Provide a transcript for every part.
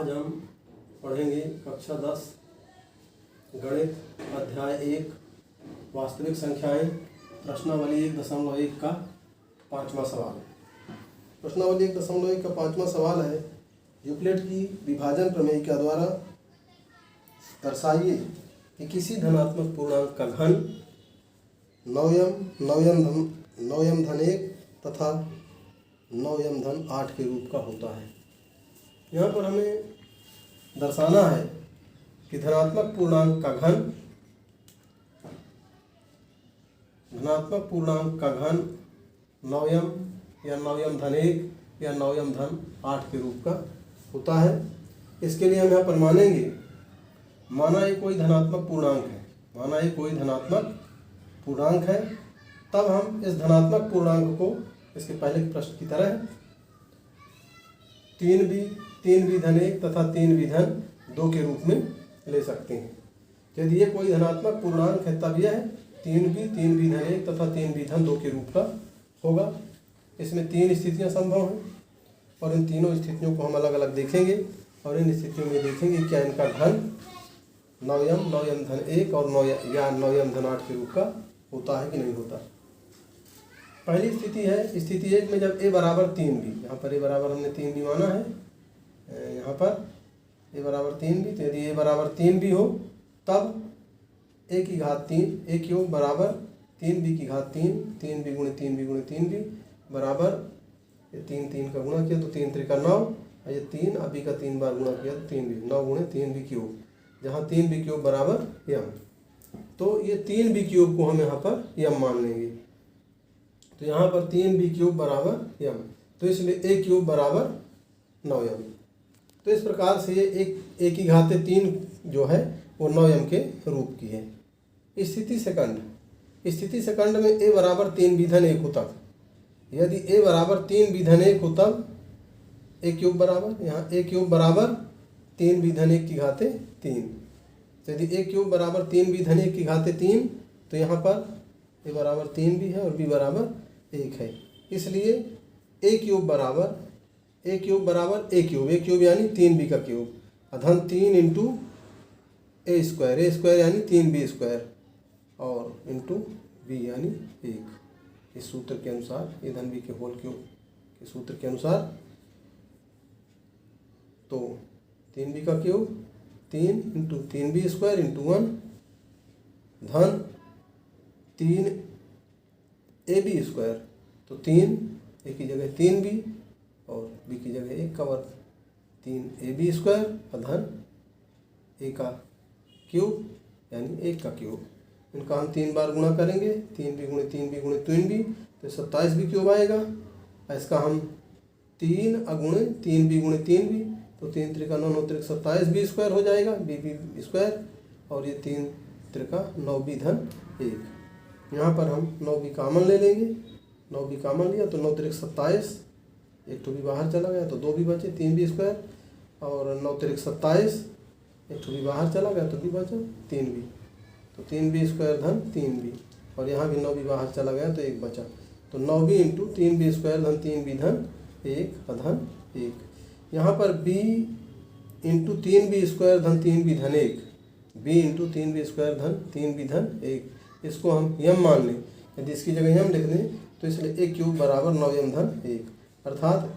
आज हम पढ़ेंगे कक्षा 10 गणित अध्याय 1 वास्तविक संख्याएं प्रश्नावली 1.1 का 5वां सवाल। प्रश्नावली 1.1 का 5वां सवाल है, यूक्लिड की विभाजन प्रमेय द्वारा दर्शाइए कि किसी धनात्मक पूर्णांक का घन 9m धन 1 तथा 9m धन 8 के रूप का होता है। यहाँ पर हमें दर्शाना है कि धनात्मक पूर्णांक का घन 9m या 9m धन 1 या 9m धन 8 के रूप का होता है। इसके लिए हम यहाँ पर माना ये कोई धनात्मक पूर्णांक है, तब हम इस धनात्मक पूर्णांक को इसके पहले के प्रश्न की तरह 3b धन 1 तथा 3b धन 2 के रूप में ले सकते हैं। यदि ये कोई धनात्मक पूर्णांक है तब यह 3b धन 1 तथा 3b धन 2 के रूप का होगा। इसमें 3 स्थितियां संभव हैं और इन तीनों स्थितियों को हम अलग अलग देखेंगे और इन स्थितियों में देखेंगे क्या इनका घन 9m धन 1 और 9m धन 8 के रूप का होता है कि नहीं होता। पहली स्थिति है स्थिति 1 में जब a बराबर 3b, यहाँ पर a बराबर हमने 3b माना है, यहाँ पर a बराबर 3b, तो यदि a बराबर 3b हो तब a की घात 3 a क्यूब बराबर 3b की घात 3b गुणे 3b बराबर, ये 3 का गुणा किया तो 3 त्रिका 9, और ये 3 अब b का 3 बार गुणा किया तो 3b 9 गुणे 3b क्यूब, जहाँ 3b क्यूब बराबर m, तो ये 3b क्यूब को हम यहाँ पर m मान लेंगे। तो यहाँ पर 3b क्यूब बराबर m, तो इसलिए a क्यूब बराबर 9m। तो इस प्रकार से ये a की घात 3 जो है वो 9m के रूप की है। स्थिति सेकंड में a बराबर 3b धन 1 हो तब, यदि a बराबर 3b धन 1 हो तब a क्यूब बराबर, यहाँ a क्यूब बराबर 3b धन 1 की घात 3, तो यदि a क्यूब बराबर 3b धन 1 की घात 3, तो यहाँ पर a बराबर 3b है और b बराबर 1 है, इसलिए a क्यूब बराबर a क्यूब यानी 3b का क्यूब अधन 3 इंटू a स्क्वायर यानी 3b स्क्वायर और इंटू b यानी 1। इस सूत्र के अनुसार, ये धन b के होल क्यूब के सूत्र के अनुसार, तो 3b का cube 3 into 3b square into 1 धन 3ab स्क्वायर, तो 3 a की जगह 3b और b की जगह 1 का वर्ग, 3ab स्क्वायर अधन a का क्यूब यानी 1 का क्यूब। इनका हम 3 बार गुणा करेंगे, 3b गुणे 3b तो 27b क्यूब आएगा। इसका हम 3 गुणे 3b गुणे 3b, तो 3 त्रिका 9 9 त्रिक 27b स्क्वायर हो जाएगा, b स्क्वायर, और ये 3 त्रिका 9b धन 1। यहाँ पर हम 9b कामन ले लेंगे, 9b कामन लिया तो 9 त्रिक 27, एक तो भी बाहर चला गया तो 2b बचे, 3b स्क्वायर, और 9 त्रिक 27, एक तो भी बाहर चला गया तो b बचा 3b, तो 3b स्क्वायर धन 3b, और यहाँ भी 9b बाहर चला गया तो 1 बचा, तो 9b इंटू 3b स्क्वायर धन 3b धन 1 अधन 1। यहाँ पर b इंटू 3b स्क्वायर धन 3b धन 1, b इंटू 3b स्क्वायर धन 3b धन 1, इसको हम m मान लें। यदि इसकी जगह m लिख दें तो इसलिए a क्यूब बराबर 9m धन 1, अर्थात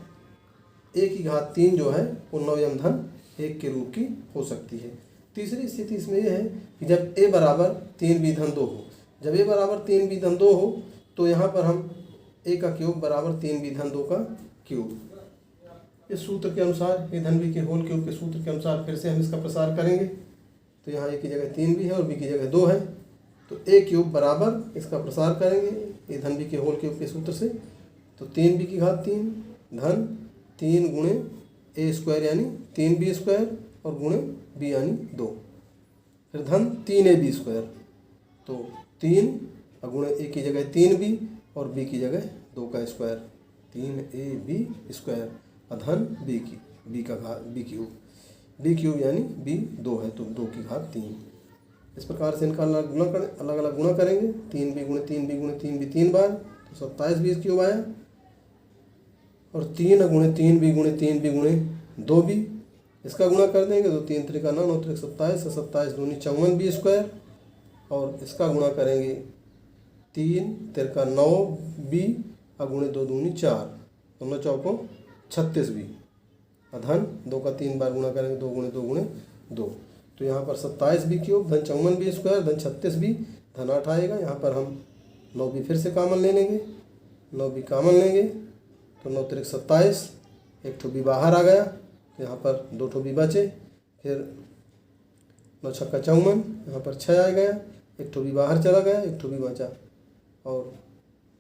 a की घात 3 जो है वो 9m धन 1 के रूप की हो सकती है। तीसरी स्थिति इसमें यह है कि जब a बराबर 3b धन 2 हो, जब a बराबर 3b धन 2 हो तो यहाँ पर हम a का क्यूब बराबर 3b धन 2 का क्यूब, इस सूत्र के अनुसार, ये धन b के होल क्यूब के सूत्र के अनुसार फिर से हम इसका प्रसार करेंगे। तो यहाँ a की जगह 3b है और b की जगह 2 है, तो a क्यूब बराबर इसका प्रसार करेंगे ये धन b के होल क्यूब के सूत्र से, तो 3b की घात 3 धन 3 गुणे a स्क्वायर यानी 3b स्क्वायर और गुणे b यानी 2, फिर धन 3ab स्क्वायर, तो 3 गुणे a की जगह 3b और b की जगह 2 का स्क्वायर, 3ab स्क्वायर अधन b क्यूब यानी b 2 है तो 2 की घात 3। इस प्रकार से इनका अलग अलग गुणा करेंगे, 3b गुणे 3b 3 बार तो 27b क्यूब आया, और 3 गुणे 3b गुणे 2b इसका गुणा कर देंगे तो 3 त्रिका 9, 9 त्रिक 27, 27 दूनी 54 बी स्क्वायर, और इसका गुणा करेंगे 3 त्रिका 9 बी और गुणे 2 दूनी 4, 9 चौको 36 बी, धन 2 का 3 बार गुणा करेंगे 2 गुणे 2 गुणे 2। तो यहाँ पर 27 बी क्यूब धन 54 बी स्क्वायर धन 36 बी धन 8 आएगा। यहाँ पर हम 9 बी फिर से कॉमन ले लेंगे, 9 बी कॉमन लेंगे तो 9 त्रिक 27, एक ठो बी बाहर आ गया, तो यहाँ पर 2 ठो बी बचे, फिर 9 छक्का 54, यहाँ पर 6 आ गया, एक ठो बी बाहर चला गया, एक ठो बी बचा, और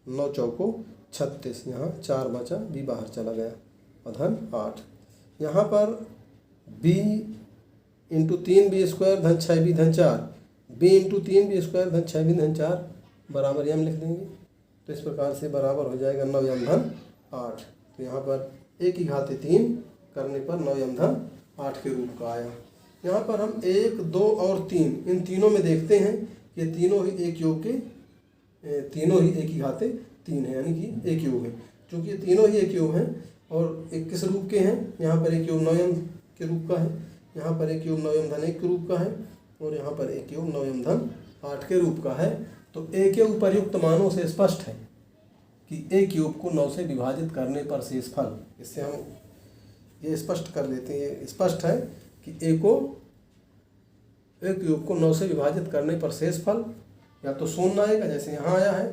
9 चौको 36, यहाँ 4 बचा, बी बाहर चला गया, और धन 8। यहाँ पर बी इंटू 3 बी स्क्वायर धन 6 बी धन 4, बी इंटू 3 बी स्क्वायर धन 6 बी धन 4 बराबर यम लिख देंगे। तो इस प्रकार से बराबर हो जाएगा 9 यम धन 8। तो यहाँ पर एक ही घाते 3 करने पर 9 यम धन 8 के रूप का आया। यहाँ पर हम 1, 2 और 3 इन तीनों में देखते हैं, ये तीनों ही एक योग के, तीनों ही एक ही घाते 3 है, यानी कि एक योग है। चूँकि ये तीनों ही एक योग हैं और एक किस रूप के हैं, यहाँ पर एक योग 9 यम के रूप का है, यहाँ पर एक योग 9 यम धन 1 के रूप का है, और यहाँ पर एक योग 9 यम धन 8 के रूप का है। तो एक योग उपर्युक्त मानों से स्पष्ट है कि एक योग को 9 से विभाजित करने पर शेषफल, इससे हम ये स्पष्ट कर देते हैं, ये स्पष्ट है कि एक योग को 9 से विभाजित करने पर शेषफल या तो 0 आएगा जैसे यहाँ आया है,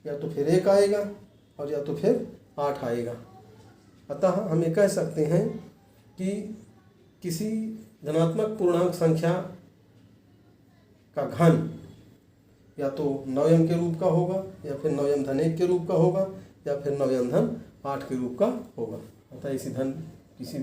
या तो फिर 1 आएगा, और या तो फिर 8 आएगा। अतः हम ये कह सकते हैं कि किसी धनात्मक पूर्णांक संख्या का घन या तो 9 यम के रूप का होगा, या फिर 9 यम धन 1 के रूप का होगा, या फिर 9 यम धन 8 के रूप का होगा। अतः किसी